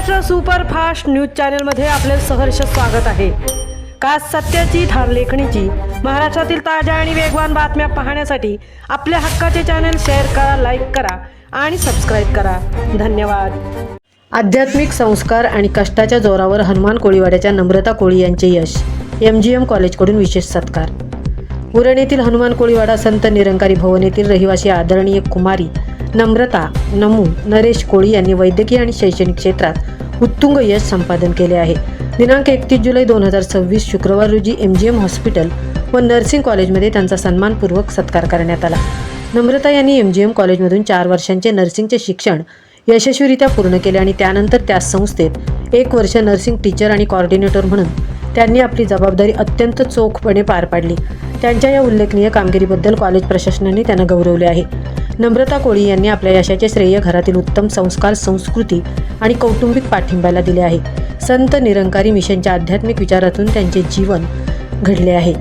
Maharashtra superfast news चॅनलमध्ये आपले सहर्ष स्वागत आहे। का सत्याची धार लेखणीची महाराष्ट्रातील ताज्या आणि वेगवान बातम्या पाहण्यासाठी आपल्या हक्काचे चॅनल शेअर करा, लाईक करा आणि सबस्क्राईब करा। धन्यवाद। आध्यात्मिक संस्कार आणि कष्टाच्या जोरावर हनुमान कोळीवाड्याच्या नम्रता कोळी यांचे यश। MGM कॉलेजकडून विशेष सत्कार। उरण येथील हनुमान कोळीवाडा संत निरंकारी भवन येथील रहिवासी आदरणीय कुमारी नम्रता नमू नरेश कोळी यांनी वैद्यकीय आणि शैक्षणिक क्षेत्रात उत्तुंग यश संपादन केले आहे। दिनांक 31 जुलै 2026 शुक्रवार रोजी MGM हॉस्पिटल व नर्सिंग कॉलेजमध्ये त्यांचा सन्मानपूर्वक सत्कार करण्यात आला। नम्रता यांनी MGM कॉलेजमधून 4 वर्षांचे नर्सिंगचे शिक्षण यशस्वीरित्या पूर्ण केले आणि त्यानंतर त्या संस्थेत 1 वर्ष नर्सिंग टीचर आणि कोऑर्डिनेटर म्हणून त्यांनी आपली जबाबदारी अत्यंत चोखपणे पार पाडली। त्यांच्या या उल्लेखनीय कामगिरीबद्दल कॉलेज प्रशासनाने त्यांना गौरवले आहे। नम्रता कोळी यांनी आपल्या यशाचे श्रेय घरातील उत्तम संस्कार, संस्कृती आणि कौटुंबिक पाठिंब्याला दिले आहे। संत निरंकारी मिशनच्या आध्यात्मिक विचारातून त्यांचे जीवन घडले आहे।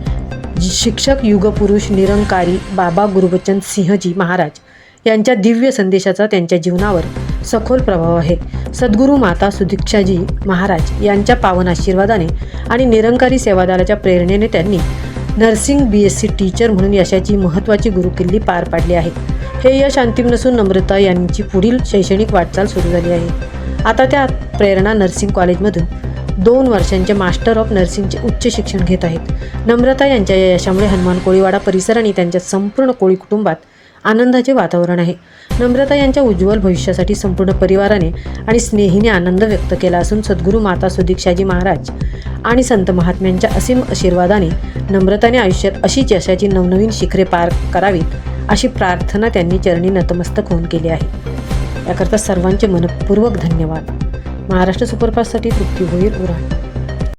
शिक्षक युगपुरुष निरंकारी बाबा गुरुबचन सिंहजी महाराज यांच्या दिव्य संदेशाचा त्यांच्या जीवनावर सखोल प्रभाव आहे। सद्गुरू माता सुदीक्षाजी महाराज यांच्या पावन आशीर्वादाने आणि निरंकारी सेवादलाच्या प्रेरणेने त्यांनी नर्सिंग BSc टीचर म्हणून यशाची महत्त्वाची गुरुकिल्ली पार पाडली आहे। हे यश अंतिम नसून नम्रता यांची पुढील शैक्षणिक वाटचाल सुरू झाली आहे। आता त्या प्रेरणा नर्सिंग कॉलेजमधून 2 वर्षांचे मास्टर ऑफ नर्सिंगचे उच्च शिक्षण घेत आहेत। नम्रता यांच्या या यशामुळे हनुमान कोळीवाडा परिसर आणि त्यांच्या संपूर्ण कोळी कुटुंबात आनंदाचे वातावरण आहे। नम्रता यांच्या उज्ज्वल भविष्यासाठी संपूर्ण परिवाराने आणि स्नेहीने आनंद व्यक्त केला असून सद्गुरू माता सुदीक्षाजी महाराज आणि संत महात्म्यांच्या असीम आशीर्वादाने नम्रताने आयुष्यात अशीच यशाची नवनवीन शिखरे पार करावीत अशी प्रार्थना त्यांनी चरणी नतमस्तक होऊन केली आहे। याकरता सर्वांचे मनपूर्वक धन्यवाद। महाराष्ट्र सुपरफास्टसाठी तृप्ती भोईर, उरण।